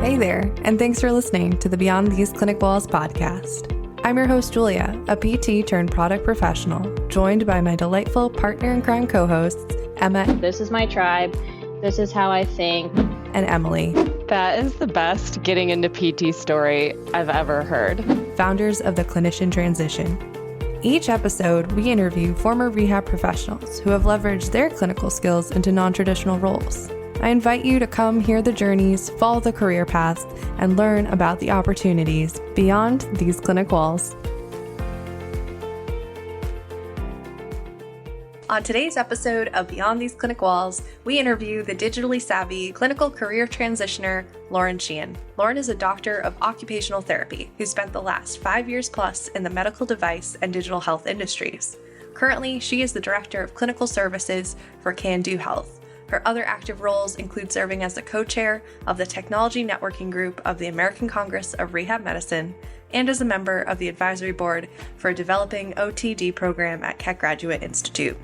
Hey there, and thanks for listening to the Beyond These Clinic Walls podcast. I'm your host, Julia, a PT turned product professional, joined by my delightful partner in crime co-hosts, Emma. This is my tribe. This is how I think. And Emily. That is the best getting into PT story I've ever heard. Founders of the Clinician Transition. Each episode, we interview former rehab professionals who have leveraged their clinical skills into non-traditional roles. I invite you to come hear the journeys, follow the career paths, and learn about the opportunities beyond these clinic walls. On today's episode of Beyond These Clinic Walls, we interview the digitally savvy clinical career transitioner, Lauren Sheehan. Lauren is a Doctor of Occupational Therapy who spent the last 5 years plus in the medical device and digital health industries. Currently, she is the Director of Clinical Services for Kandu Health. Her other active roles include serving as the co-chair of the Technology Networking Group of the American Congress of Rehab Medicine and as a member of the advisory board for a developing OTD program at Keck Graduate Institute.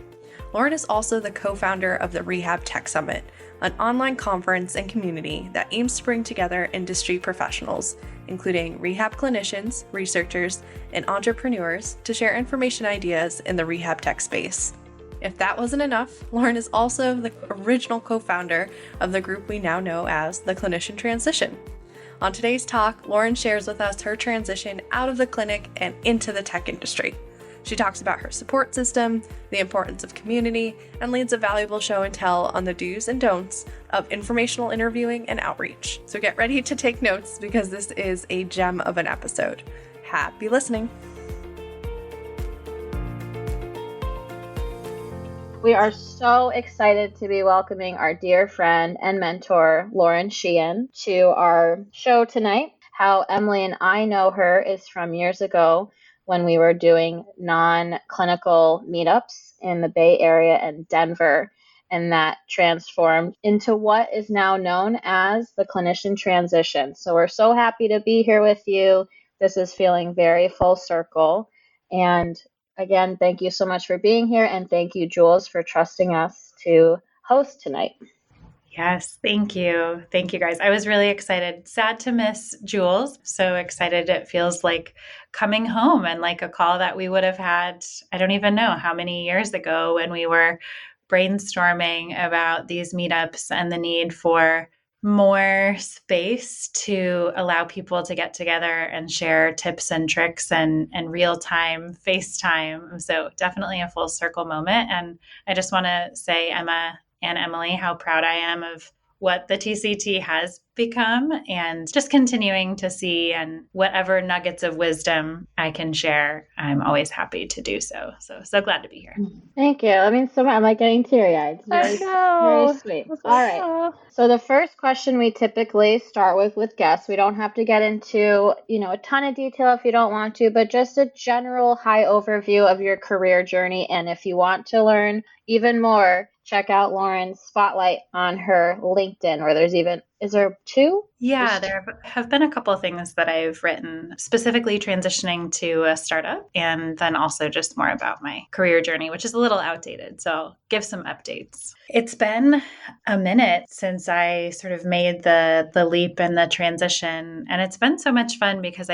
Lauren is also the co-founder of the Rehab Tech Summit, an online conference and community that aims to bring together industry professionals, including rehab clinicians, researchers, and entrepreneurs to share information ideas in the rehab tech space. If that wasn't enough, Lauren is also the original co-founder of the group we now know as the Clinician Transition. On today's talk, Lauren shares with us her transition out of the clinic and into the tech industry. She talks about her support system, the importance of community, and leads a valuable show and tell on the do's and don'ts of informational interviewing and outreach. So get ready to take notes because this is a gem of an episode. Happy listening. We are so excited to be welcoming our dear friend and mentor, Lauren Sheehan, to our show tonight. How Emily and I know her is from years ago when we were doing non-clinical meetups in the Bay Area and Denver, and that transformed into what is now known as the Clinician Transition. So we're so happy to be here with you. This is feeling very full circle. And again, thank you so much for being here, and thank you, Jules, for trusting us to host tonight. Yes, thank you. Thank you, guys. I was really excited. Sad to miss Jules. So excited. It feels like coming home and like a call that we would have had, I don't even know how many years ago when we were brainstorming about these meetups and the need for more space to allow people to get together and share tips and tricks and real-time FaceTime. So definitely a full circle moment. And I just want to say, Emma and Emily, how proud I am of what the TCT has become and just continuing to see, and whatever nuggets of wisdom I can share, I'm always happy to do so. So glad to be here. Thank you. I mean, so I'm like getting teary-eyed. Very sweet. All right. So the first question we typically start with guests, we don't have to get into, a ton of detail if you don't want to, but just a general high overview of your career journey. And if you want to learn even more, check out Lauren's spotlight on her LinkedIn, or is there two? Yeah, there have been a couple of things that I've written, specifically transitioning to a startup, and then also just more about my career journey, which is a little outdated. So I'll give some updates. It's been a minute since I sort of made the leap and the transition, and it's been so much fun because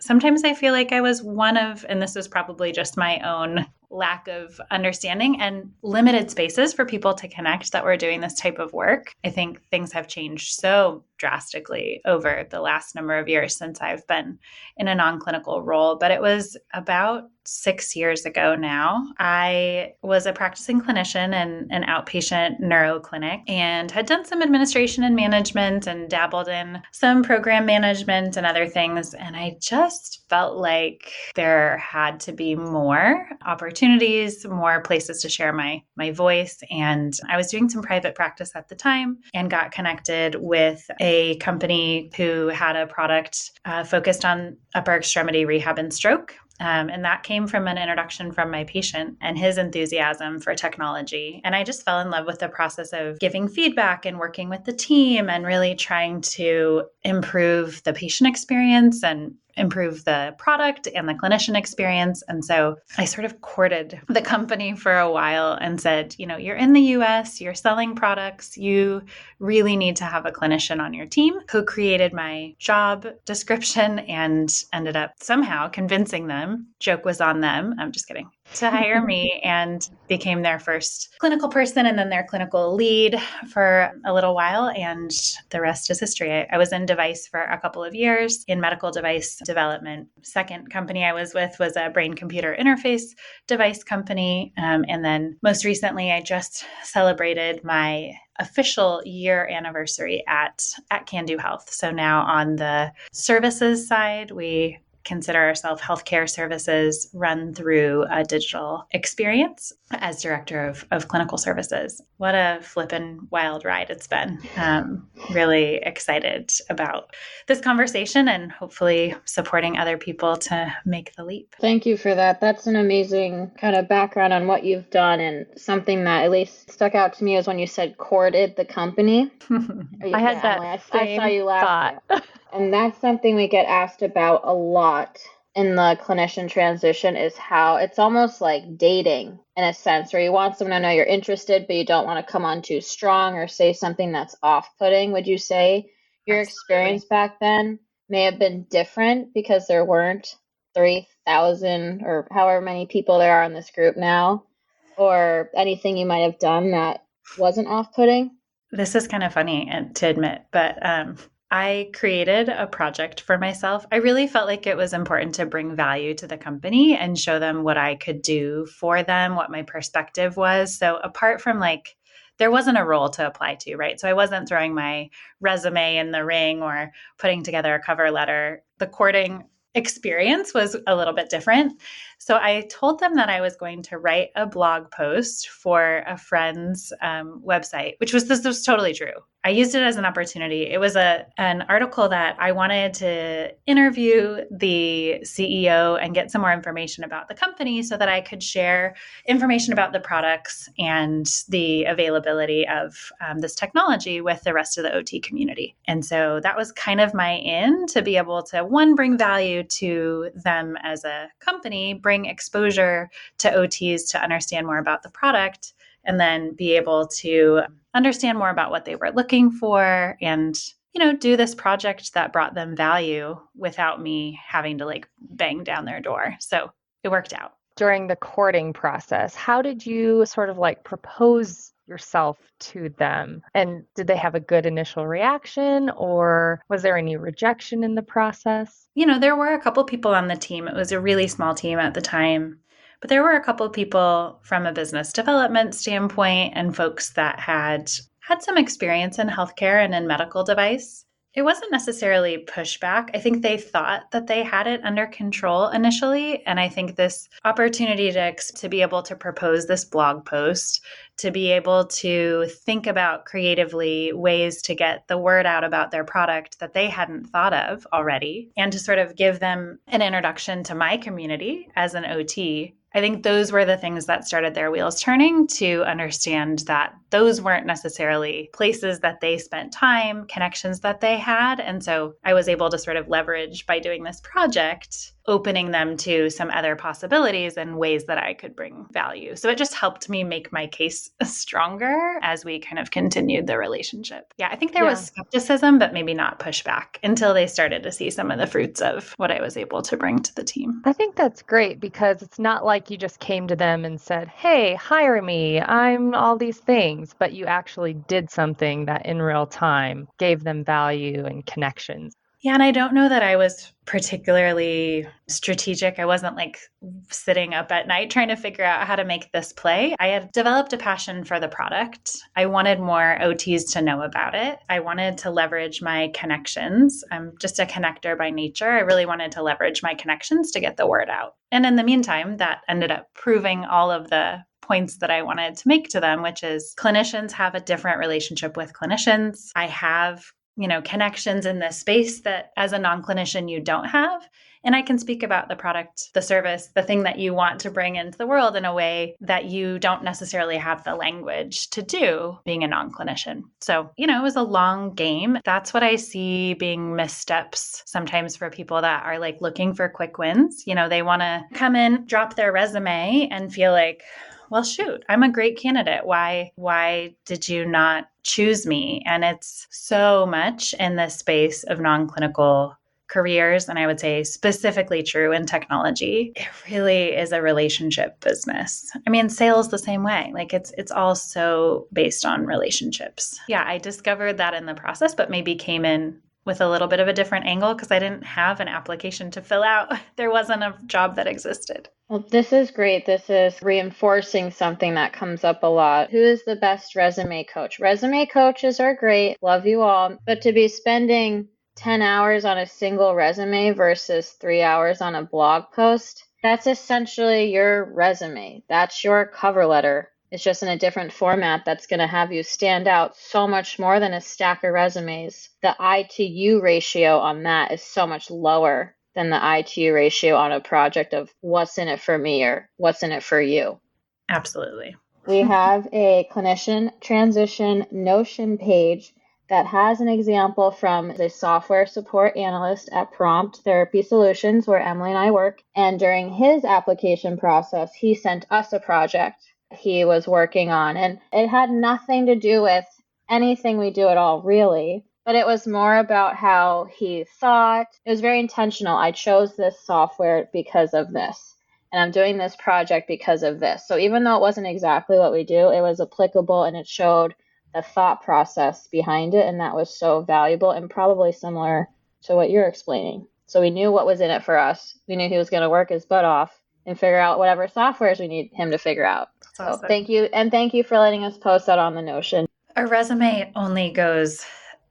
sometimes I feel like I was one of, and this was probably just my own lack of understanding and limited spaces for people to connect that were doing this type of work. I think things have changed so drastically over the last number of years since I've been in a non-clinical role, but it was about 6 years ago now. I was a practicing clinician in an outpatient neuro clinic and had done some administration and management and dabbled in some program management and other things. And I just felt like there had to be more opportunities, more places to share my voice. And I was doing some private practice at the time and got connected with a company who had a product focused on upper extremity rehab and stroke. And that came from an introduction from my patient and his enthusiasm for technology. And I just fell in love with the process of giving feedback and working with the team and really trying to improve the patient experience and improve the product and the clinician experience. And so I sort of courted the company for a while and said, you're in the US, you're selling products, you really need to have a clinician on your team. Co-created my job description and ended up somehow convincing them, joke was on them, I'm just kidding, to hire me, and became their first clinical person and then their clinical lead for a little while. And the rest is history. I was in device for a couple of years in medical device development. Second company I was with was a brain computer interface device company. And then most recently, I just celebrated my official year anniversary at Kandu Health. So now on the services side, we consider ourselves healthcare services run through a digital experience as director of clinical services. What a flippin' wild ride it's been. Really excited about this conversation and hopefully supporting other people to make the leap. Thank you for that. That's an amazing kind of background on what you've done, and something that at least stuck out to me is when you said courted the company. I had that I saw you laugh. thought. And that's something we get asked about a lot in the clinician transition, is how it's almost like dating in a sense, where you want someone to know you're interested, but you don't want to come on too strong or say something that's off-putting. Would you say your experience back then may have been different because there weren't 3,000 or however many people there are in this group now, or anything you might have done that wasn't off-putting? This is kind of funny to admit, but I created a project for myself. I really felt like it was important to bring value to the company and show them what I could do for them, what my perspective was. So apart from there wasn't a role to apply to, right? So I wasn't throwing my resume in the ring or putting together a cover letter. The courting experience was a little bit different. So I told them that I was going to write a blog post for a friend's website, this was totally true. I used it as an opportunity. It was an article that I wanted to interview the CEO and get some more information about the company so that I could share information about the products and the availability of this technology with the rest of the OT community. And so that was kind of my in to be able to, one, bring value to them as a company, bring exposure to OTs to understand more about the product, and then be able to understand more about what they were looking for and, do this project that brought them value without me having to bang down their door. So it worked out. During the courting process, how did you sort of propose yourself to them? And did they have a good initial reaction, or was there any rejection in the process? There were a couple people on the team. It was a really small team at the time. But there were a couple of people from a business development standpoint and folks that had some experience in healthcare and in medical device. It wasn't necessarily pushback. I think they thought that they had it under control initially. And I think this opportunity to be able to propose this blog post, to be able to think about creatively ways to get the word out about their product that they hadn't thought of already, and to sort of give them an introduction to my community as an OT. I think those were the things that started their wheels turning to understand that those weren't necessarily places that they spent time, connections that they had. And so I was able to sort of leverage, by doing this project, opening them to some other possibilities and ways that I could bring value. So it just helped me make my case stronger as we kind of continued the relationship. Yeah, I think there was skepticism, but maybe not pushback until they started to see some of the fruits of what I was able to bring to the team. I think that's great, because it's not like you just came to them and said, hey, hire me, I'm all these things, but you actually did something that in real time gave them value and connections. Yeah, and I don't know that I was particularly strategic. I wasn't sitting up at night trying to figure out how to make this play. I had developed a passion for the product. I wanted more OTs to know about it. I wanted to leverage my connections. I'm just a connector by nature. I really wanted to leverage my connections to get the word out. And in the meantime, that ended up proving all of the points that I wanted to make to them, which is clinicians have a different relationship with clinicians. I have connections in this space that as a non-clinician you don't have. And I can speak about the product, the service, the thing that you want to bring into the world in a way that you don't necessarily have the language to do being a non-clinician. So, it was a long game. That's what I see being missteps sometimes for people that are like looking for quick wins. They want to come in, drop their resume and feel like, well, shoot, I'm a great candidate. Why did you not choose me? And it's so much in this space of non-clinical careers, and I would say specifically true in technology. It really is a relationship business. I mean, sales the same way. Like it's all so based on relationships. Yeah, I discovered that in the process, but maybe came in with a little bit of a different angle because I didn't have an application to fill out. There wasn't a job that existed. Well, this is great. This is reinforcing something that comes up a lot. Who is the best resume coach? Resume coaches are great. Love you all. But to be spending 10 hours on a single resume versus 3 hours on a blog post, that's essentially your resume. That's your cover letter. It's just in a different format that's going to have you stand out so much more than a stack of resumes. The I to U ratio on that is so much lower than the I to U ratio on a project of what's in it for me or what's in it for you. Absolutely. We have a clinician transition Notion page that has an example from a software support analyst at Prompt Therapy Solutions, where Emily and I work. And during his application process, he sent us a project he was working on. And it had nothing to do with anything we do at all, really. But it was more about how he thought. It was very intentional. I chose this software because of this. And I'm doing this project because of this. So even though it wasn't exactly what we do, it was applicable and it showed the thought process behind it, and that was so valuable and probably similar to what you're explaining. So we knew what was in it for us. We knew he was going to work his butt off and figure out whatever softwares we need him to figure out. That's awesome. So thank you, and thank you for letting us post that on the Notion. A resume only goes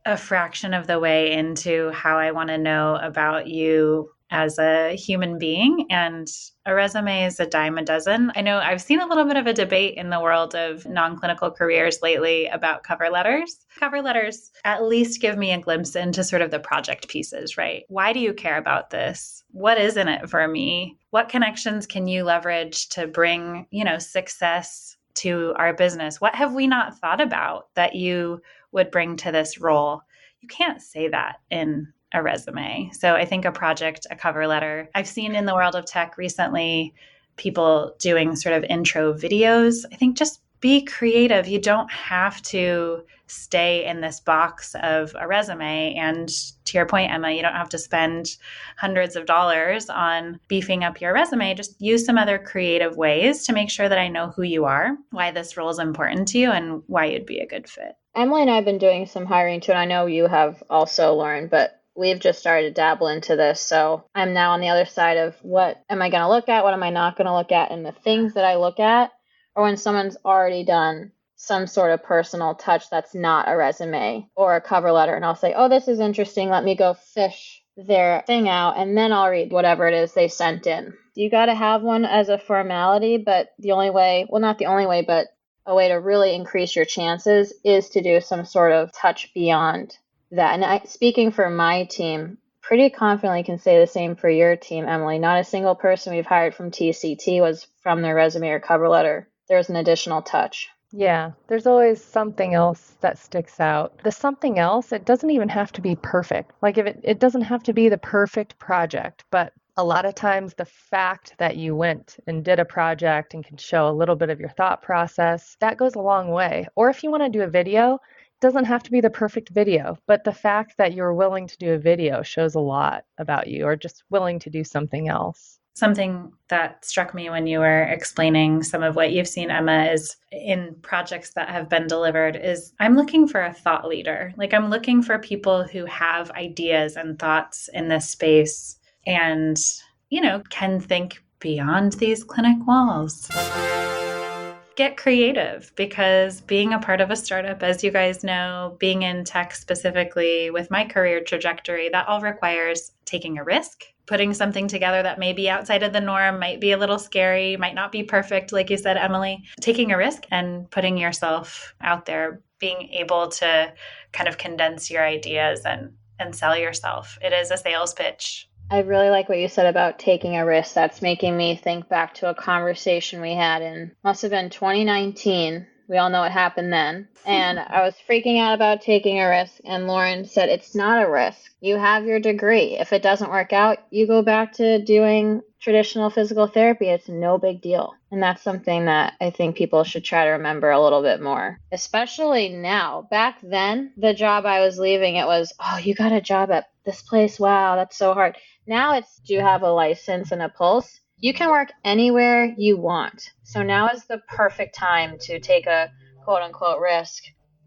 a fraction of the way into how I want to know about you as a human being, and a resume is a dime a dozen. I know I've seen a little bit of a debate in the world of non-clinical careers lately about cover letters. Cover letters at least give me a glimpse into sort of the project pieces, right? Why do you care about this? What is in it for me? What connections can you leverage to bring, success to our business? What have we not thought about that you would bring to this role? You can't say that in a resume. So I think a project, a cover letter. I've seen in the world of tech recently, people doing sort of intro videos. I think just be creative. You don't have to stay in this box of a resume. And to your point, Emma, you don't have to spend hundreds of dollars on beefing up your resume. Just use some other creative ways to make sure that I know who you are, why this role is important to you, and why you'd be a good fit. Emily and I have been doing some hiring too, and I know you have also, Lauren, but we've just started to dabble into this. So I'm now on the other side of what am I going to look at? What am I not going to look at? And the things that I look at are when someone's already done some sort of personal touch that's not a resume or a cover letter. And I'll say, oh, this is interesting. Let me go fish their thing out. And then I'll read whatever it is they sent in. You got to have one as a formality, but the only way, well, not the only way, but a way to really increase your chances is to do some sort of touch beyond that. And speaking for my team, pretty confidently can say the same for your team, Emily. Not a single person we've hired from TCT was from their resume or cover letter. There's an additional touch. Yeah, there's always something else that sticks out. The something else, it doesn't even have to be perfect. Like if it doesn't have to be the perfect project, but a lot of times the fact that you went and did a project and can show a little bit of your thought process, that goes a long way. Or if you want to do a video, doesn't have to be the perfect video, but the fact that you're willing to do a video shows a lot about you, or just willing to do something else. Something that struck me when you were explaining some of what you've seen, Emma, is in projects that have been delivered is I'm looking for a thought leader. Like I'm looking for people who have ideas and thoughts in this space and, can think beyond these clinic walls. Get creative, because being a part of a startup, as you guys know, being in tech specifically with my career trajectory, that all requires taking a risk, putting something together that may be outside of the norm, might be a little scary, might not be perfect, like you said, Emily. Taking a risk and putting yourself out there, being able to kind of condense your ideas and sell yourself. It is a sales pitch. I really like what you said about taking a risk. That's making me think back to a conversation we had in, must have been 2019. We all know what happened then. And I was freaking out about taking a risk. And Lauren said, it's not a risk. You have your degree. If it doesn't work out, you go back to doing traditional physical therapy. It's no big deal. And that's something that I think people should try to remember a little bit more, especially now. Back then, the job I was leaving, it was, oh, you got a job at this place. Wow, that's so hard. Now it's, do you have a license and a pulse? You can work anywhere you want. So now is the perfect time to take a quote unquote risk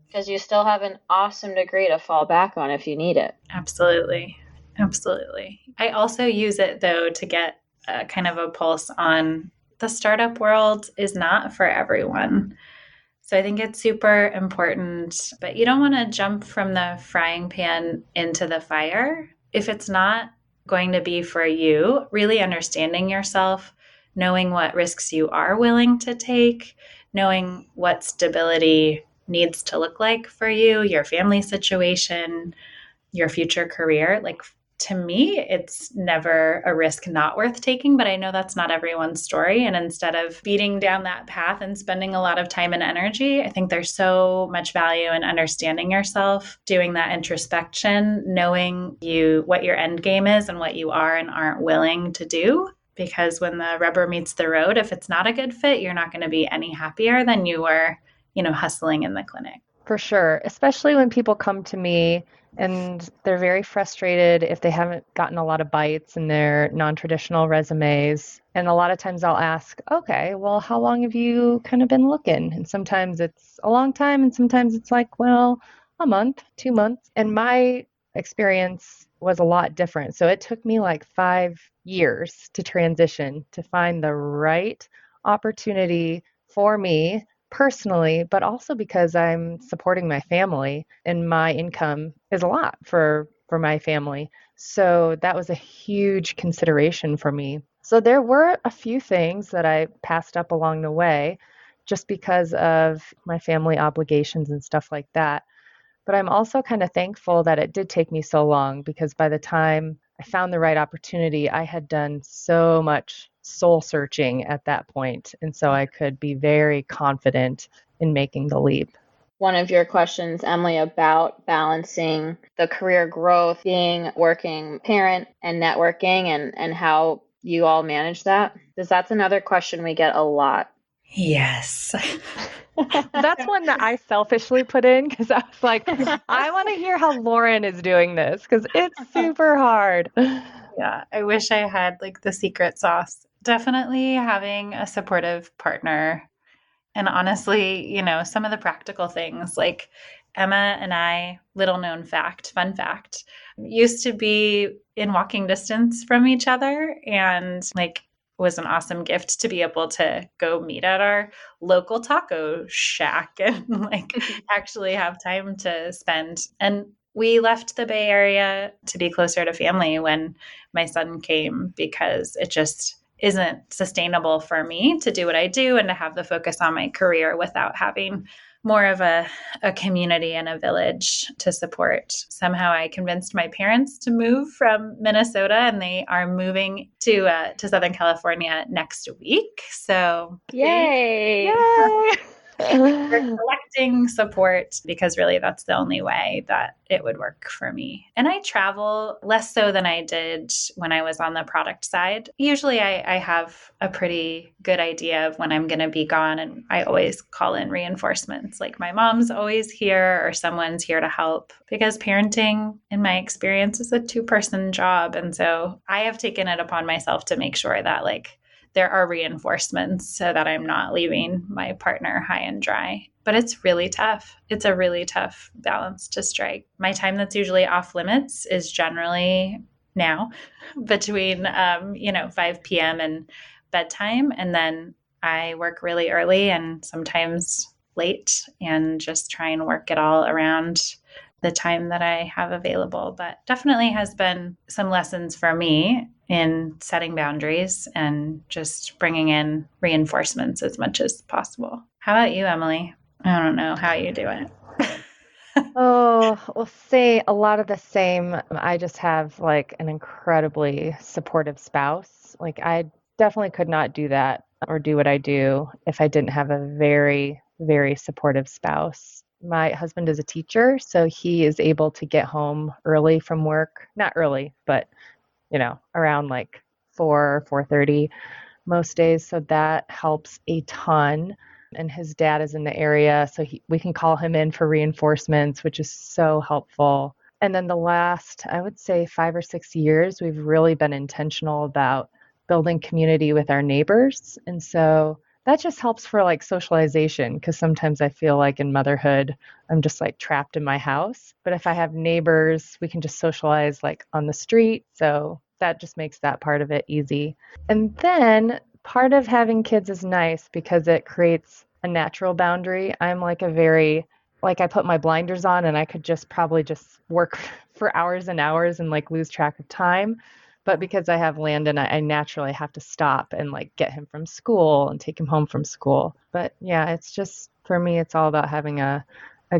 because you still have an awesome degree to fall back on if you need it. Absolutely. Absolutely. I also use it though to get kind of a pulse on the startup world is not for everyone. So I think it's super important, but you don't want to jump from the frying pan into the fire. If it's not going to be for you, really understanding yourself, knowing what risks you are willing to take, knowing what stability needs to look like for you, your family situation, your future career. Like to me, it's never a risk not worth taking, but I know that's not everyone's story. And instead of beating down that path and spending a lot of time and energy, I think there's so much value in understanding yourself, doing that introspection, knowing what your end game is and what you are and aren't willing to do. Because when the rubber meets the road, if it's not a good fit, you're not going to be any happier than you were, hustling in the clinic. For sure, especially when people come to me and they're very frustrated if they haven't gotten a lot of bites in their non-traditional resumes. And a lot of times I'll ask, okay, well, how long have you kind of been looking? And sometimes it's a long time and sometimes it's like, well, a month, 2 months. And my experience was a lot different. So it took me like 5 years to transition to find the right opportunity for me personally, but also because I'm supporting my family and my income is a lot for my family. So that was a huge consideration for me. So there were a few things that I passed up along the way just because of my family obligations and stuff like that. But I'm also kind of thankful that it did take me so long because by the time I found the right opportunity, I had done so much soul searching at that point. And so I could be very confident in making the leap. One of your questions, Emily, about balancing the career growth, being working parent and networking and how you all manage that, because that's another question we get a lot. Yes. That's one that I selfishly put in because I was like, I want to hear how Lauren is doing this because it's super hard. Yeah, I wish I had like the secret sauce. Definitely having a supportive partner. And honestly, some of the practical things like Emma and I, little known fact, fun fact, used to be in walking distance from each other and like was an awesome gift to be able to go meet at our local taco shack and like actually have time to spend. And we left the Bay Area to be closer to family when my son came because it just isn't sustainable for me to do what I do and to have the focus on my career without having more of a community and a village to support. Somehow I convinced my parents to move from Minnesota and they are moving to Southern California next week. So Yay! we're collecting support because really that's the only way that it would work for me. And I travel less so than I did when I was on the product side. Usually I have a pretty good idea of when I'm going to be gone and I always call in reinforcements like my mom's always here or someone's here to help because parenting in my experience is a 2-person job. And so I have taken it upon myself to make sure that like there are reinforcements so that I'm not leaving my partner high and dry. But it's really tough. It's a really tough balance to strike. My time that's usually off limits is generally now between, 5 p.m. and bedtime. And then I work really early and sometimes late and just try and work it all around the time that I have available. But definitely has been some lessons for me in setting boundaries and just bringing in reinforcements as much as possible. How about you, Emily? I don't know how you do it. Oh, well, say a lot of the same. I just have like an incredibly supportive spouse. Like, I definitely could not do that or do what I do if I didn't have a very, very supportive spouse. My husband is a teacher, so he is able to get home early from work. Not early, but around like 4, 4:30 most days. So that helps a ton. And his dad is in the area, so we can call him in for reinforcements, which is so helpful. And then the last, I would say 5 or 6 years, we've really been intentional about building community with our neighbors. And so that just helps for like socialization, because sometimes I feel like in motherhood, I'm just like trapped in my house. But if I have neighbors, we can just socialize like on the street. So that just makes that part of it easy. And then part of having kids is nice because it creates a natural boundary. I'm like I put my blinders on and I could just probably just work for hours and hours and like lose track of time. But because I have Landon, I naturally have to stop and like get him from school and take him home from school. But yeah, it's just, for me, it's all about having a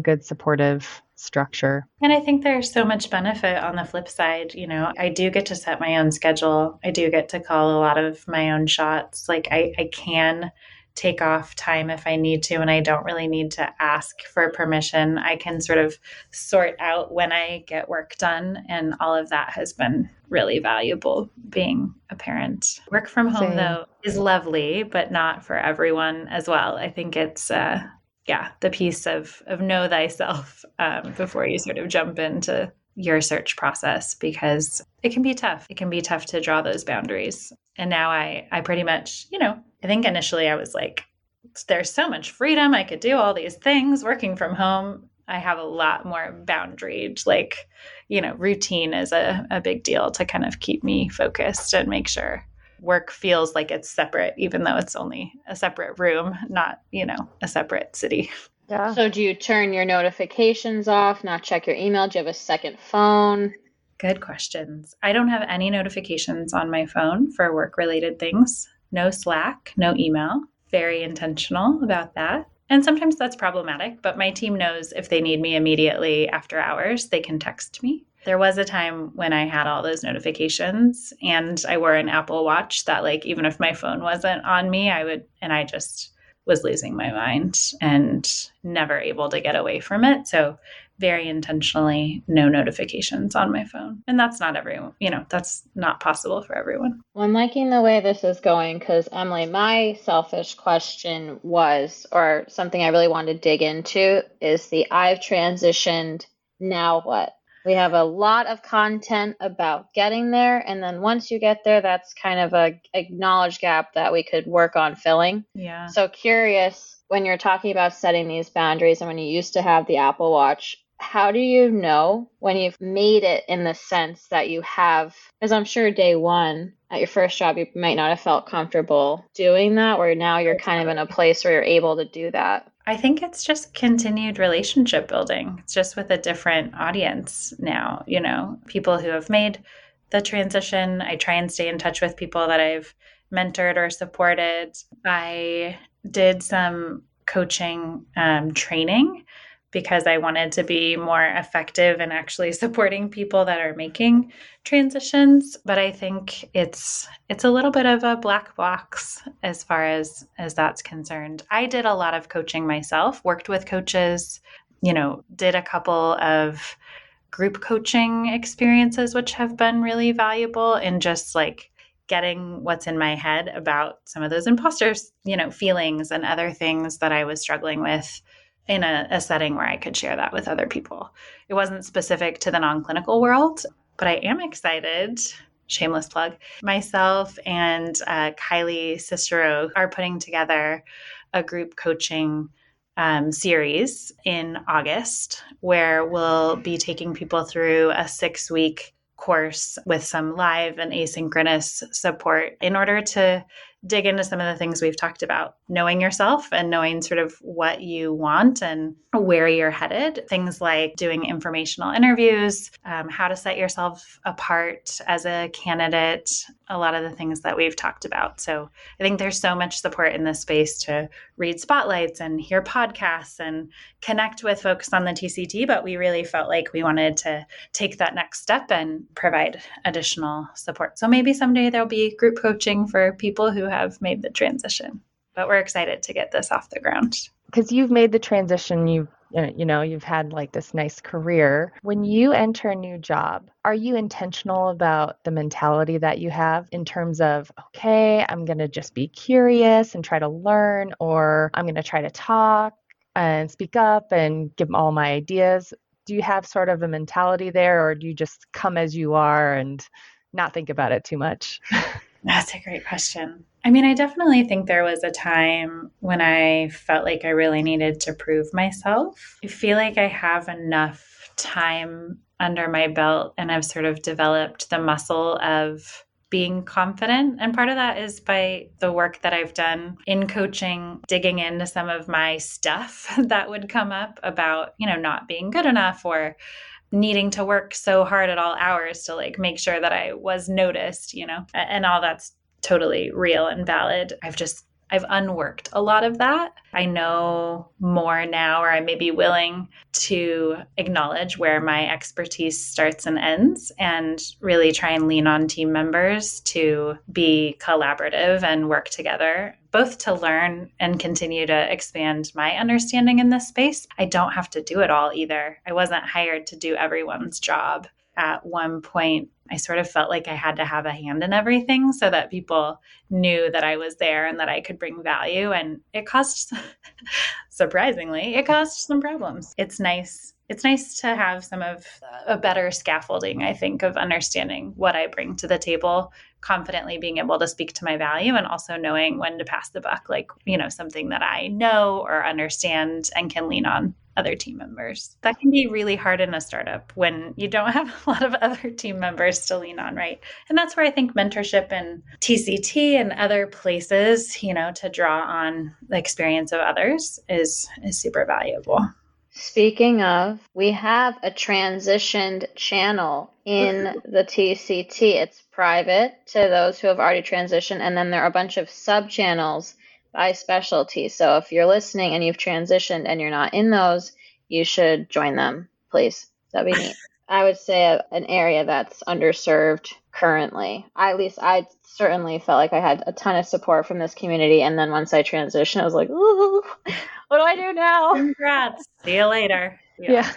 good supportive structure. And I think there's so much benefit on the flip side. I do get to set my own schedule. I do get to call a lot of my own shots. Like I can take off time if I need to, and I don't really need to ask for permission. I can sort of sort out when I get work done. And all of that has been really valuable being a parent. Work from home, though, is lovely, but not for everyone as well. I think it's the piece of know thyself before you sort of jump into your search process, because it can be tough. It can be tough to draw those boundaries. And now I pretty much, I think initially I was like, there's so much freedom. I could do all these things working from home. I have a lot more boundaried, routine is a big deal to kind of keep me focused and make sure work feels like it's separate, even though it's only a separate room, not, a separate city. Yeah. So do you turn your notifications off, not check your email? Do you have a second phone? Good questions. I don't have any notifications on my phone for work-related things. No Slack, no email. Very intentional about that. And sometimes that's problematic, but my team knows if they need me immediately after hours, they can text me. There was a time when I had all those notifications and I wore an Apple Watch that even if my phone wasn't on me, I just was losing my mind and never able to get away from it. So very intentionally, no notifications on my phone. And that's not everyone, that's not possible for everyone. Well, I'm liking the way this is going because, Emily, my selfish question was, or something I really wanted to dig into, is I've transitioned, now what? We have a lot of content about getting there. And then once you get there, that's kind of a acknowledged gap that we could work on filling. Yeah. So curious, when you're talking about setting these boundaries and when you used to have the Apple Watch, how do you know when you've made it in the sense that you have, because I'm sure day one at your first job, you might not have felt comfortable doing that, where now you're kind of in a place where you're able to do that? I think it's just continued relationship building. It's just with a different audience now, people who have made the transition. I try and stay in touch with people that I've mentored or supported. I did some coaching training because I wanted to be more effective in actually supporting people that are making transitions. But I think it's a little bit of a black box as far as that's concerned. I did a lot of coaching myself, worked with coaches, did a couple of group coaching experiences, which have been really valuable in just getting what's in my head about some of those imposter, feelings and other things that I was struggling with in a setting where I could share that with other people. It wasn't specific to the non-clinical world, but I am excited, shameless plug, myself and Kylie Cicero are putting together a group coaching series in August where we'll be taking people through a 6-week course with some live and asynchronous support in order to dig into some of the things we've talked about, knowing yourself and knowing sort of what you want and where you're headed. Things like doing informational interviews, how to set yourself apart as a candidate, a lot of the things that we've talked about. So I think there's so much support in this space to read spotlights and hear podcasts and connect with folks on the TCT, but we really felt like we wanted to take that next step and provide additional support. So maybe someday there'll be group coaching for people who have made the transition, but we're excited to get this off the ground. Because you've made the transition, you've had like this nice career. When you enter a new job, are you intentional about the mentality that you have in terms of, okay, I'm going to just be curious and try to learn, or I'm going to try to talk and speak up and give them all my ideas? Do you have sort of a mentality there, or do you just come as you are and not think about it too much? That's a great question. I mean, I definitely think there was a time when I felt like I really needed to prove myself. I feel like I have enough time under my belt and I've sort of developed the muscle of being confident. And part of that is by the work that I've done in coaching, digging into some of my stuff that would come up about, not being good enough or needing to work so hard at all hours to like make sure that I was noticed, and all that's totally real and valid. I've unworked a lot of that. I know more now, or I may be willing to acknowledge where my expertise starts and ends and really try and lean on team members to be collaborative and work together, both to learn and continue to expand my understanding in this space. I don't have to do it all either. I wasn't hired to do everyone's job. At one point, I sort of felt like I had to have a hand in everything so that people knew that I was there and that I could bring value. And it caused, surprisingly, some problems. It's nice. It's nice to have some of a better scaffolding, I think, of understanding what I bring to the table, confidently being able to speak to my value and also knowing when to pass the buck, like, something that I know or understand and can lean on other team members. That can be really hard in a startup when you don't have a lot of other team members to lean on, right? And that's where I think mentorship and TCT and other places, to draw on the experience of others is super valuable. Speaking of, we have a transitioned channel in the TCT. It's private to those who have already transitioned, and then there are a bunch of sub-channels by specialty. So if you're listening and you've transitioned and you're not in those, you should join them, please. That'd be neat. I would say an area that's underserved currently. At least I certainly felt like I had a ton of support from this community. And then once I transitioned, I was like, ooh, what do I do now? Congrats. See you later. Yeah.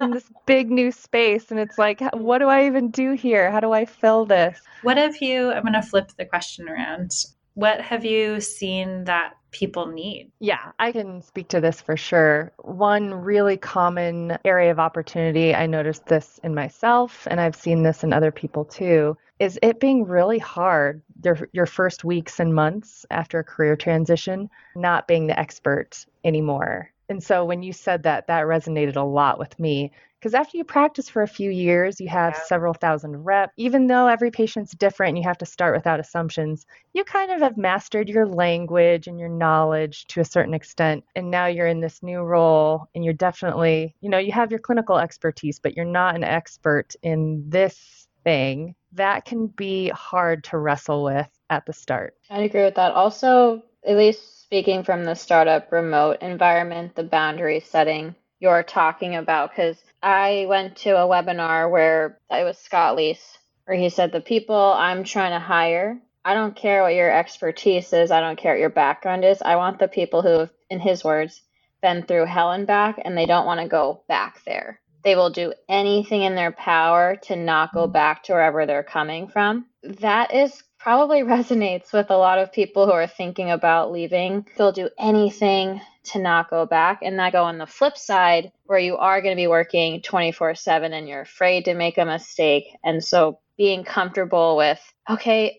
In this big new space. And it's like, what do I even do here? How do I fill this? I'm going to flip the question around. What have you seen that people need? Yeah, I can speak to this for sure. One really common area of opportunity, I noticed this in myself, and I've seen this in other people too, is it being really hard your first weeks and months after a career transition, not being the expert anymore. And so when you said that, that resonated a lot with me. Because after you practice for a few years, you have several thousand reps. Even though every patient's different and you have to start without assumptions, you kind of have mastered your language and your knowledge to a certain extent. And now you're in this new role and you're definitely, you have your clinical expertise, but you're not an expert in this thing. That can be hard to wrestle with at the start. I agree with that. Also, at least speaking from the startup remote environment, the boundary setting you're talking about, because I went to a webinar where it was Scott Leese, where he said, the people I'm trying to hire, I don't care what your expertise is. I don't care what your background is. I want the people who have, in his words, been through hell and back, and they don't want to go back there. They will do anything in their power to not go back to wherever they're coming from. That is probably resonates with a lot of people who are thinking about leaving. They'll do anything to not go back, and not go on the flip side where you are going to be working 24/7 and you're afraid to make a mistake. And so being comfortable with, okay,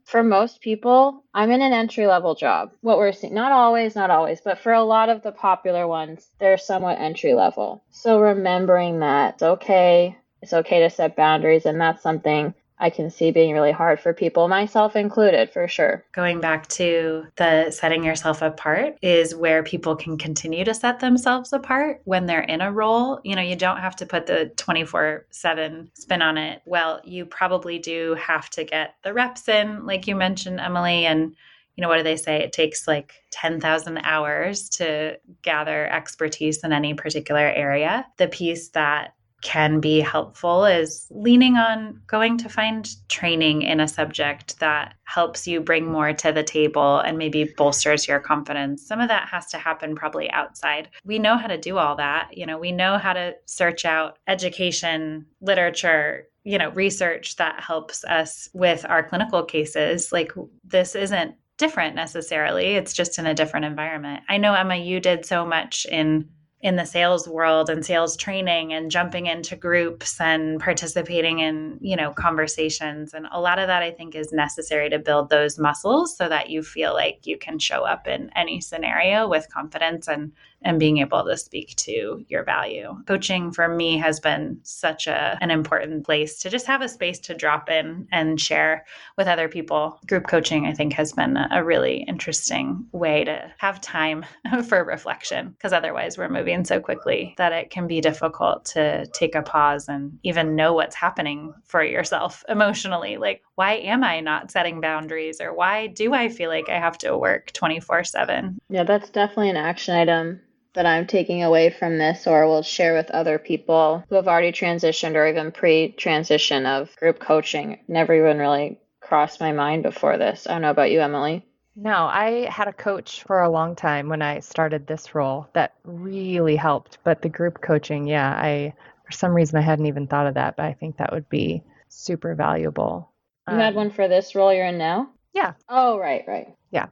for most people, I'm in an entry-level job. What we're seeing, not always, but for a lot of the popular ones, they're somewhat entry-level. So remembering that it's okay to set boundaries, and that's something I can see being really hard for people, myself included, for sure. Going back to the setting yourself apart is where people can continue to set themselves apart when they're in a role. You don't have to put the 24/7 spin on it. Well, you probably do have to get the reps in, like you mentioned, Emily. And what do they say? It takes like 10,000 hours to gather expertise in any particular area. The piece that can be helpful is leaning on going to find training in a subject that helps you bring more to the table and maybe bolsters your confidence. Some of that has to happen probably outside. We know how to do all that. We know how to search out education, literature, research that helps us with our clinical cases. Like, this isn't different necessarily. It's just in a different environment. I know, Emma, you did so much in the sales world and sales training and jumping into groups and participating in, conversations. And a lot of that, I think, is necessary to build those muscles so that you feel like you can show up in any scenario with confidence and being able to speak to your value. Coaching for me has been such an important place to just have a space to drop in and share with other people. Group coaching, I think, has been a really interesting way to have time for reflection, because otherwise we're moving so quickly that it can be difficult to take a pause and even know what's happening for yourself emotionally. Like, why am I not setting boundaries? Or why do I feel like I have to work 24/7? Yeah, that's definitely an action item that I'm taking away from this, or will share with other people who have already transitioned or even pre-transition of group coaching. Never even really crossed my mind before this. I don't know about you, Emily. No, I had a coach for a long time when I started this role that really helped. But the group coaching, for some reason I hadn't even thought of that, but I think that would be super valuable. You had one for this role you're in now? Yeah. Oh, right. Yeah.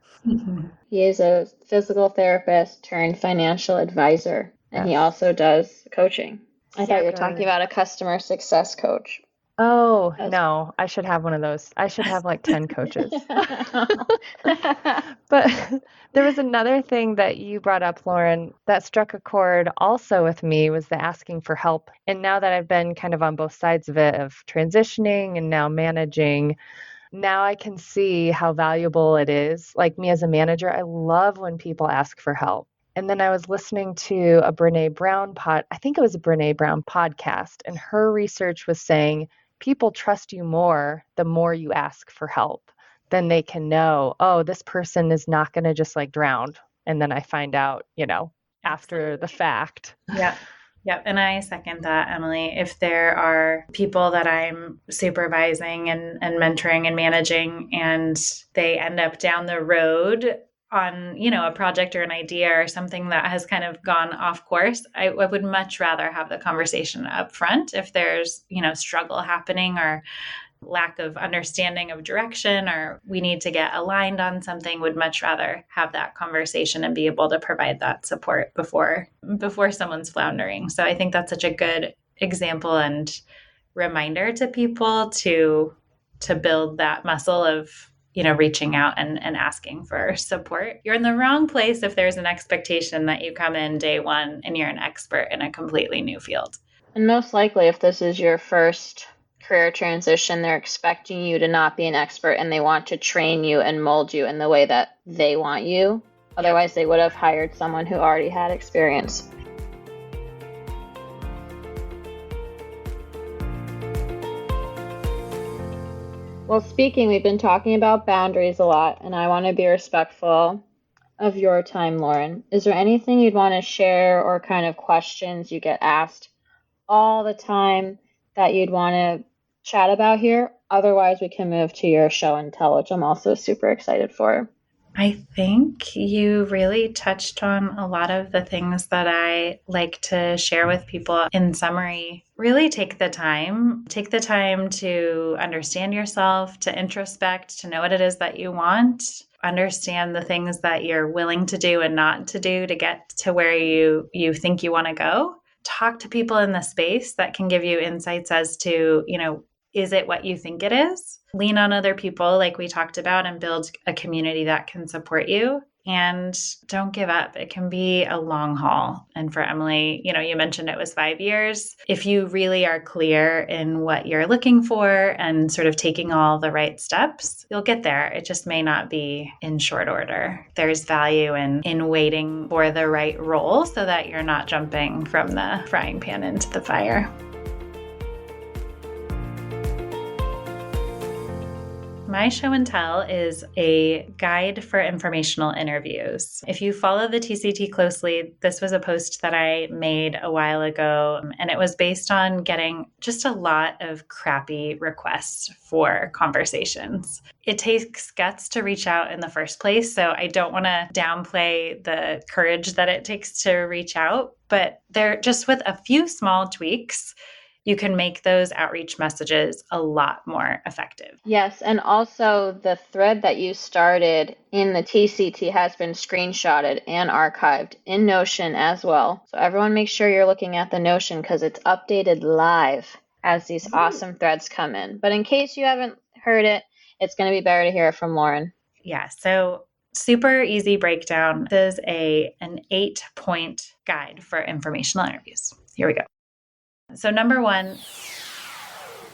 He is a physical therapist turned financial advisor, and he also does coaching. I thought you were talking about a customer success coach. Oh, no, I should have one of those. I should have like 10 coaches. But there was another thing that you brought up, Lauren, that struck a chord also with me, was the asking for help. And now that I've been kind of on both sides of it, of transitioning and now managing, now I can see how valuable it is. Like, me as a manager, I love when people ask for help. And then I was listening to a Brene Brown podcast, and her research was saying people trust you more the more you ask for help. Then they can know, oh, this person is not going to just like drown. And then I find out, after the fact. Yeah. Yep. And I second that, Emily. If there are people that I'm supervising and mentoring and managing, and they end up down the road on, a project or an idea or something that has kind of gone off course, I would much rather have the conversation up front. If there's, struggle happening or lack of understanding of direction, or we need to get aligned on something, would much rather have that conversation and be able to provide that support before someone's floundering. So I think that's such a good example and reminder to people to build that muscle of, reaching out and asking for support. You're in the wrong place if there's an expectation that you come in day one and you're an expert in a completely new field. And most likely, if this is your first career transition, they're expecting you to not be an expert, and they want to train you and mold you in the way that they want you. Otherwise, they would have hired someone who already had experience. Well, we've been talking about boundaries a lot, and I want to be respectful of your time, Lauren. Is there anything you'd want to share, or kind of questions you get asked all the time that you'd want to chat about here? Otherwise, we can move to your show and tell, which I'm also super excited for. I think you really touched on a lot of the things that I like to share with people. In summary, really take the time to understand yourself, to introspect, to know what it is that you want, understand the things that you're willing to do and not to do to get to where you think you want to go. Talk to people in the space that can give you insights as to, is it what you think it is? Lean on other people like we talked about, and build a community that can support you. and don't give up. It can be a long haul. And for Emily, you mentioned it was 5 years. If you really are clear in what you're looking for and sort of taking all the right steps, you'll get there. It just may not be in short order. There's value in waiting for the right role so that you're not jumping from the frying pan into the fire. My show and tell is a guide for informational interviews. If you follow the TCT closely, this was a post that I made a while ago, and it was based on getting just a lot of crappy requests for conversations. It takes guts to reach out in the first place, so I don't want to downplay the courage that it takes to reach out, but they're just with a few small tweaks, you can make those outreach messages a lot more effective. Yes, and also the thread that you started in the TCT has been screenshotted and archived in Notion as well. So everyone make sure you're looking at the Notion because it's updated live as these awesome threads come in. But in case you haven't heard it, it's going to be better to hear it from Lauren. Yeah, so super easy breakdown. This is an 8-point guide for informational interviews. Here we go. So number 1,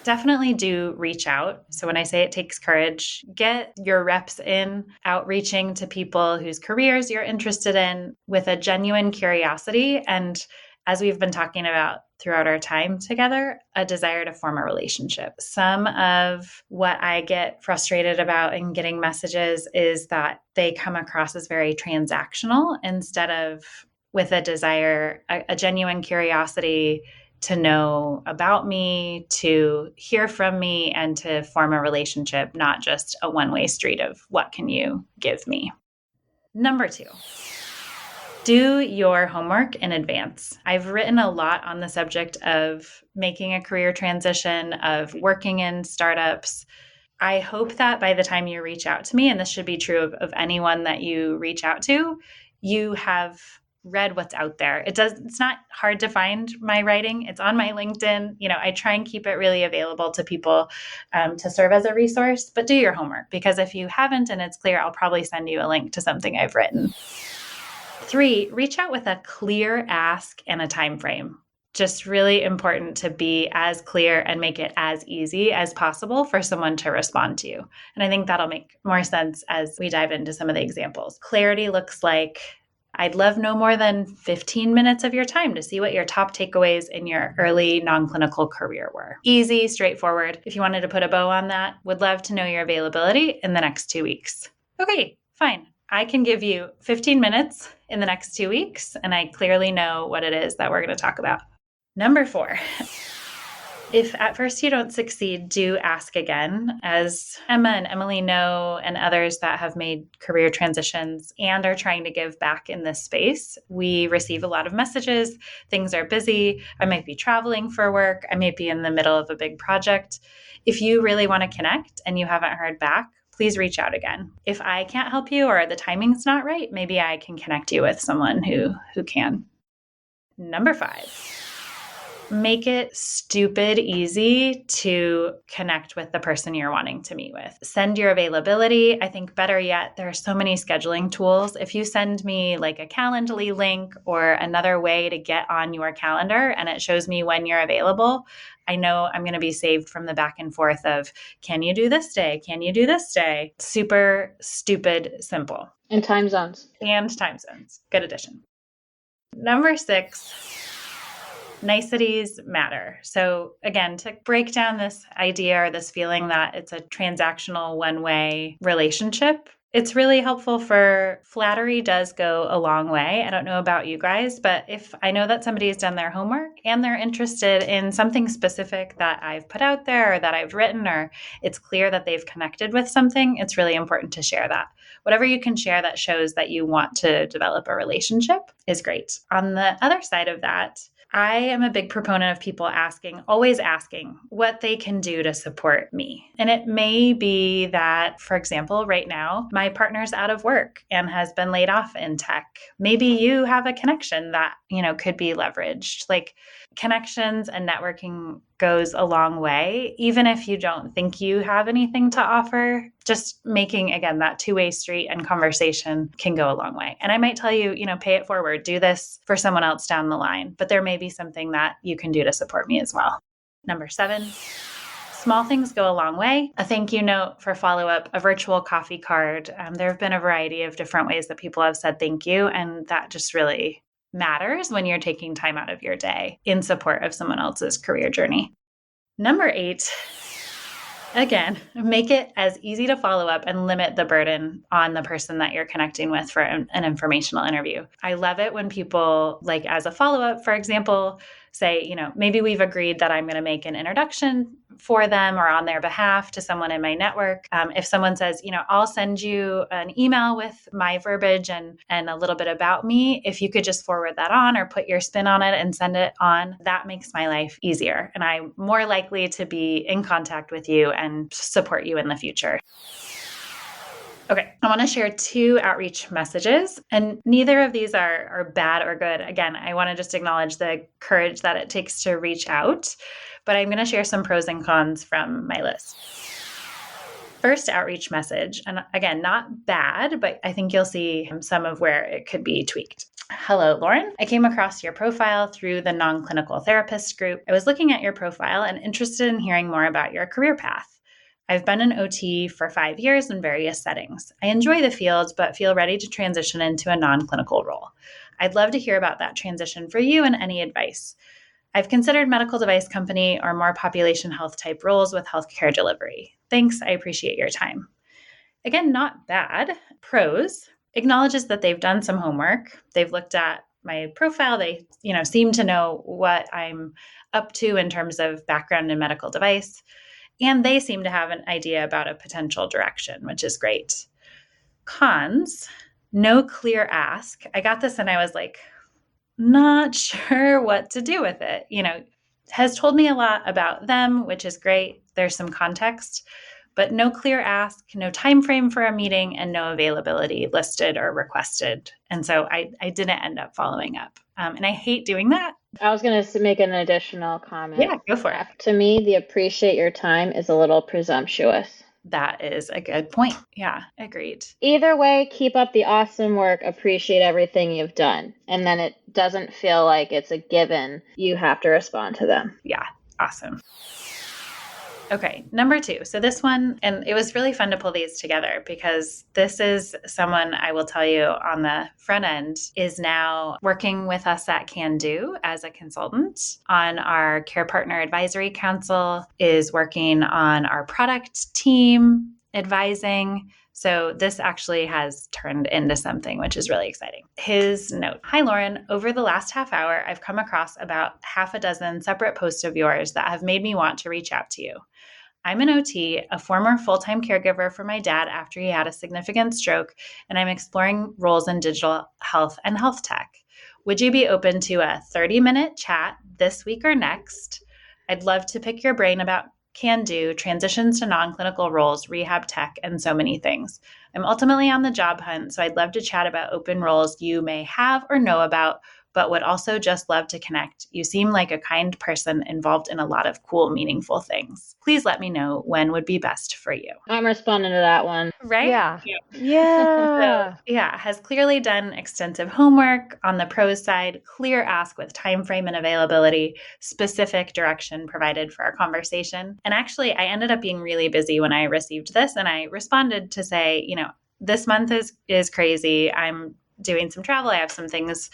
definitely do reach out. So when I say it takes courage, get your reps in, outreaching to people whose careers you're interested in with a genuine curiosity. And as we've been talking about throughout our time together, a desire to form a relationship. Some of what I get frustrated about in getting messages is that they come across as very transactional instead of with a desire, a genuine curiosity to know about me, to hear from me, and to form a relationship, not just a one-way street of what can you give me. Number 2, do your homework in advance. I've written a lot on the subject of making a career transition, of working in startups. I hope that by the time you reach out to me, and this should be true of anyone that you reach out to, you have read what's out there. It's not hard to find my writing. It's on my LinkedIn. I try and keep it really available to people to serve as a resource, but do your homework, because if you haven't and it's clear, I'll probably send you a link to something I've written. 3, reach out with a clear ask and a time frame. Just really important to be as clear and make it as easy as possible for someone to respond to you. And I think that'll make more sense as we dive into some of the examples. Clarity looks like, I'd love no more than 15 minutes of your time to see what your top takeaways in your early non-clinical career were. Easy, straightforward. If you wanted to put a bow on that, would love to know your availability in the next 2 weeks. Okay, fine. I can give you 15 minutes in the next 2 weeks, and I clearly know what it is that we're going to talk about. Number 4. If at first you don't succeed, do ask again. As Emma and Emily know, and others that have made career transitions and are trying to give back in this space, we receive a lot of messages. Things are busy. I might be traveling for work. I may be in the middle of a big project. If you really want to connect and you haven't heard back, please reach out again. If I can't help you or the timing's not right, maybe I can connect you with someone who can. Number 5. Make it stupid easy to connect with the person you're wanting to meet with. Send your availability. I think better yet, there are so many scheduling tools. If you send me like a Calendly link or another way to get on your calendar and it shows me when you're available, I know I'm going to be saved from the back and forth of, can you do this day? Can you do this day? Super stupid simple. And time zones. Good addition. Number 6. Niceties matter. So again, to break down this idea or this feeling that it's a transactional one-way relationship, it's really helpful for flattery does go a long way. I don't know about you guys, but if I know that somebody has done their homework and they're interested in something specific that I've put out there or that I've written, or it's clear that they've connected with something, it's really important to share that. Whatever you can share that shows that you want to develop a relationship is great. On the other side of that, I am a big proponent of people always asking what they can do to support me. And it may be that, for example, right now, my partner's out of work and has been laid off in tech. Maybe you have a connection that, could be leveraged. Like, connections and networking goes a long way. Even if you don't think you have anything to offer, just making, again, that two-way street and conversation can go a long way. And I might tell you, pay it forward, do this for someone else down the line, but there may be something that you can do to support me as well. Number 7, small things go a long way. A thank you note for follow-up, a virtual coffee card. There have been a variety of different ways that people have said thank you, and that just really matters when you're taking time out of your day in support of someone else's career journey. Number 8, again, make it as easy to follow up and limit the burden on the person that you're connecting with for an informational interview. I love it when people, like as a follow-up, for example, say, maybe we've agreed that I'm going to make an introduction for them or on their behalf to someone in my network. If someone says, I'll send you an email with my verbiage and a little bit about me, if you could just forward that on or put your spin on it and send it on, that makes my life easier. And I'm more likely to be in contact with you and support you in the future. Okay, I want to share 2 outreach messages, and neither of these are bad or good. Again, I want to just acknowledge the courage that it takes to reach out, but I'm going to share some pros and cons from my list. First outreach message, and again, not bad, but I think you'll see some of where it could be tweaked. Hello, Lauren. I came across your profile through the non-clinical therapist group. I was looking at your profile and interested in hearing more about your career path. I've been an OT for 5 years in various settings. I enjoy the field, but feel ready to transition into a non-clinical role. I'd love to hear about that transition for you and any advice. I've considered medical device company or more population health type roles with healthcare delivery. Thanks. I appreciate your time. Again, not bad. Pros, acknowledges that they've done some homework. They've looked at my profile. They, seem to know what I'm up to in terms of background in medical device. And they seem to have an idea about a potential direction, which is great. Cons, no clear ask. I got this and I was like, not sure what to do with it. Has told me a lot about them, which is great. There's some context, but no clear ask, no time frame for a meeting, and no availability listed or requested. And so I didn't end up following up. And I hate doing that. I was going to make an additional comment. Yeah, go for it. To me, the appreciate your time is a little presumptuous. That is a good point. Yeah, agreed. Either way, keep up the awesome work. Appreciate everything you've done. And then it doesn't feel like it's a given. You have to respond to them. Yeah, awesome. Okay, number 2. So this one, and it was really fun to pull these together because this is someone I will tell you on the front end is now working with us at Kandu as a consultant on our Care Partner Advisory Council, is working on our product team, advising. So this actually has turned into something which is really exciting. His note, hi, Lauren. Over the last half hour, I've come across about half a dozen separate posts of yours that have made me want to reach out to you. I'm an OT, a former full-time caregiver for my dad after he had a significant stroke, and I'm exploring roles in digital health and health tech. Would you be open to a 30-minute chat this week or next? I'd love to pick your brain about Kandu, transitions to non-clinical roles, rehab tech, and so many things. I'm ultimately on the job hunt, so I'd love to chat about open roles you may have or know about, but would also just love to connect. You seem like a kind person involved in a lot of cool, meaningful things. Please let me know when would be best for you. I'm responding to that one. Right? Yeah. So, has clearly done extensive homework on the pros side, clear ask with time frame and availability, specific direction provided for our conversation. And actually, I ended up being really busy when I received this, and I responded to say, this month is crazy. I'm doing some travel. I have some things,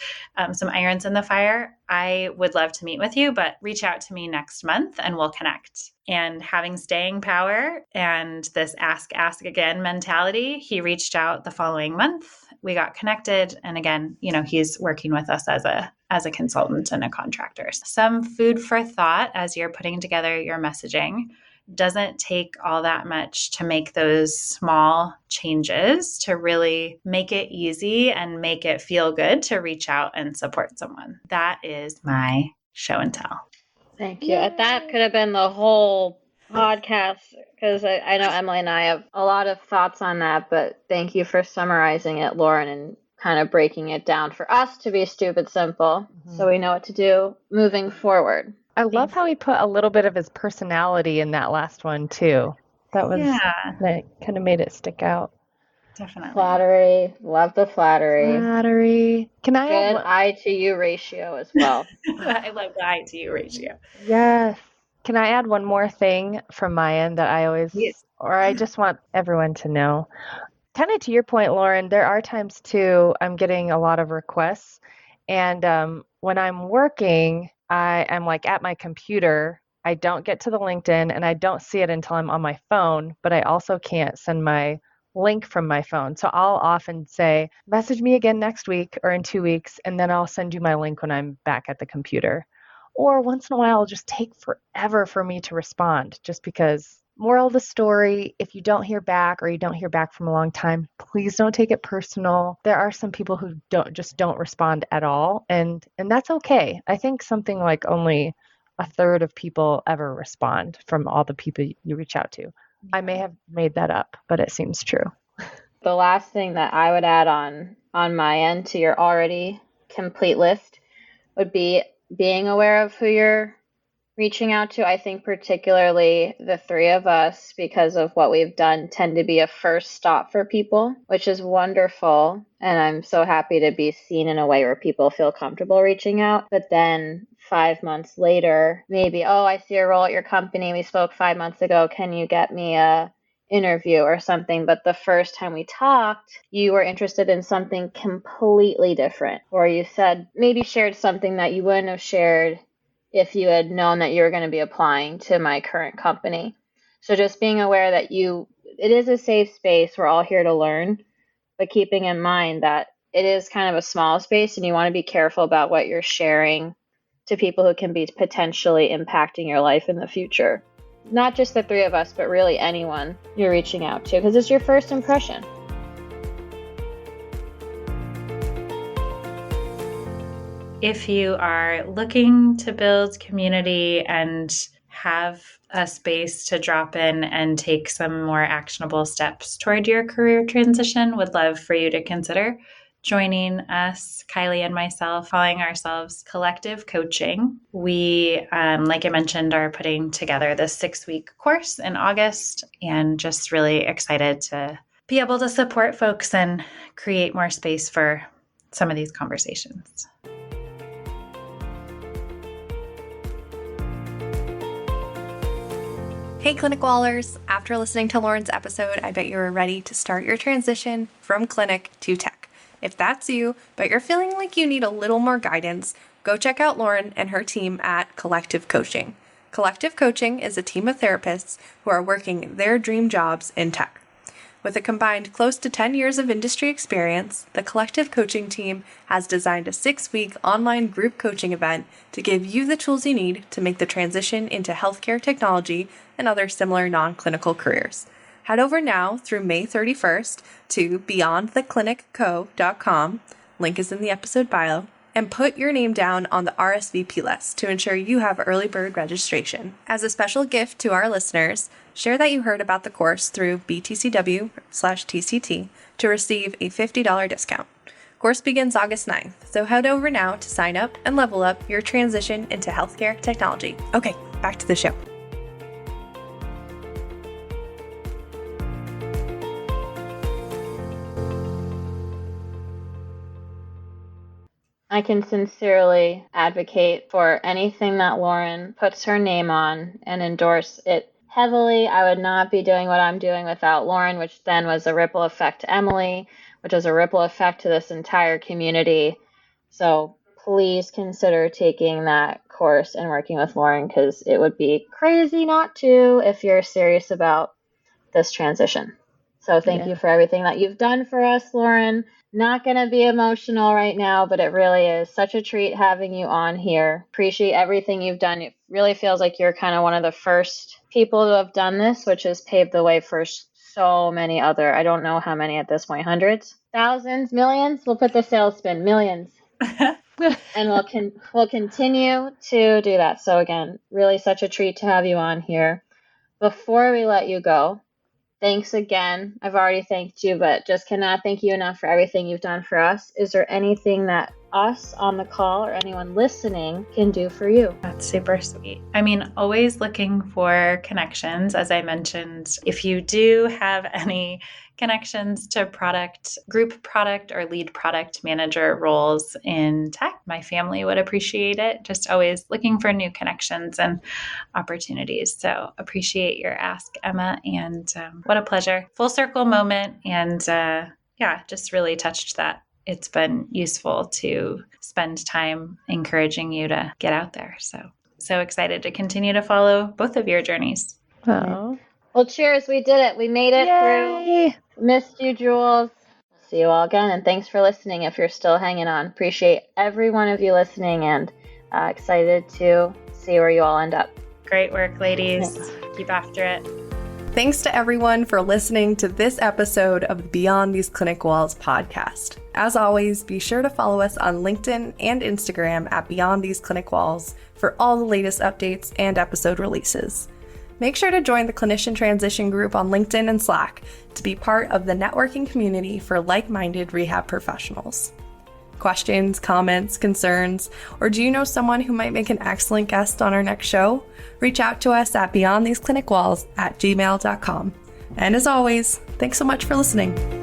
some irons in the fire. I would love to meet with you, but reach out to me next month and we'll connect. And having staying power and this ask again mentality, he reached out the following month. We got connected. And again, he's working with us as a consultant and a contractor. Some food for thought as you're putting together your messaging. Doesn't take all that much to make those small changes to really make it easy and make it feel good to reach out and support someone. That is my show and tell. Thank you. Yay. That could have been the whole podcast because I know Emily and I have a lot of thoughts on that, but thank you for summarizing it, Lauren, and kind of breaking it down for us to be stupid simple so we know what to do moving forward. I love Thanks. how he put a little bit of his personality in that last one too. Yeah, That kind of made it stick out. definitely. Flattery. Love the flattery. Flattery. Can I add Good one? I to you ratio as well. I love the I to you ratio. Yes. Can I add one more thing from my end that Yes. I just want everyone to know? Kind of to your point, Lauren, there are times too I'm getting a lot of requests, and when I'm working, I'm like at my computer. I don't get to the LinkedIn, and I don't see it until I'm on my phone. But I also can't send my link from my phone, so I'll often say, "Message me again next week or in 2 weeks," and then I'll send you my link when I'm back at the computer. Or once in a while, it'll just take forever for me to respond, just because. Moral of the story, if you don't hear back or you don't hear back from a long time, please don't take it personal. There are some people who don't respond at all, and that's okay. I think something like only a third of people ever respond from all the people you reach out to. I may have made that up, but it seems true. The last thing that I would add on my end to your already complete list would be being aware of who you're reaching out to. I think particularly the three of us, because of what we've done, tend to be a first stop for people, which is wonderful. And I'm so happy to be seen in a way where people feel comfortable reaching out. But then 5 months later, maybe, oh, I see a role at your company. We spoke 5 months ago. Can you get me a interview or something? But the first time we talked, you were interested in something completely different, or you said maybe shared something that you wouldn't have shared if you had known that you were going to be applying to my current company. So just being aware that it is a safe space. We're all here to learn, but keeping in mind that it is kind of a small space and you want to be careful about what you're sharing to people who can be potentially impacting your life in the future. Not just the three of us, but really anyone you're reaching out to, because it's your first impression. If you are looking to build community and have a space to drop in and take some more actionable steps toward your career transition, would love for you to consider joining us, Kylie and myself, calling ourselves Collective Coaching. We, like I mentioned, are putting together this 6-week course in August, and just really excited to be able to support folks and create more space for some of these conversations. Hey, Clinic Wallers! After listening to Lauren's episode, I bet you are ready to start your transition from clinic to tech. If that's you, but you're feeling like you need a little more guidance, go check out Lauren and her team at Collective Coaching. Collective Coaching is a team of therapists who are working their dream jobs in tech. With a combined close to 10 years of industry experience, the Collective Coaching team has designed a 6-week online group coaching event to give you the tools you need to make the transition into healthcare technology and other similar non-clinical careers. Head over now through May 31st to beyondtheclinicco.com, link is in the episode bio, and put your name down on the RSVP list to ensure you have early bird registration. As a special gift to our listeners, share that you heard about the course through btcw/TCT to receive a $50 discount. Course begins August 9th, so head over now to sign up and level up your transition into healthcare technology. Okay, back to the show. I can sincerely advocate for anything that Lauren puts her name on and endorse it heavily. I would not be doing what I'm doing without Lauren, which then was a ripple effect to Emily, which was a ripple effect to this entire community. So please consider taking that course and working with Lauren, because it would be crazy not to if you're serious about this transition. So thank you for everything that you've done for us, Lauren. Not going to be emotional right now, but it really is such a treat having you on here. Appreciate everything you've done. It really feels like you're kind of one of the first people to have done this, which has paved the way for so many other, I don't know how many at this point, hundreds, thousands, millions. We'll put the sales spin, millions. And we'll continue to do that. So again, really such a treat to have you on here. Before we let you go, thanks again. I've already thanked you, but just cannot thank you enough for everything you've done for us. Is there anything that us on the call or anyone listening can do for you? That's super sweet. I mean, always looking for connections. As I mentioned, if you do have any connections to group product or lead product manager roles in tech, my family would appreciate it. Just always looking for new connections and opportunities. So appreciate your ask, Emma. And what a pleasure. Full circle moment. And just really touched that it's been useful to spend time encouraging you to get out there. So excited to continue to follow both of your journeys. Oh. Well, cheers. We did it. We made it Yay. through. Missed you, Jules. See you all again. And thanks for listening if you're still hanging on. Appreciate every one of you listening and excited to see where you all end up. Great work, ladies. Keep after it. Thanks to everyone for listening to this episode of the Beyond These Clinic Walls podcast. As always, be sure to follow us on LinkedIn and Instagram at Beyond These Clinic Walls for all the latest updates and episode releases. Make sure to join the Clinician Transition Group on LinkedIn and Slack to be part of the networking community for like-minded rehab professionals. Questions, comments, concerns, or do you know someone who might make an excellent guest on our next show? Reach out to us at beyondtheseclinicwalls@gmail.com. And as always, thanks so much for listening.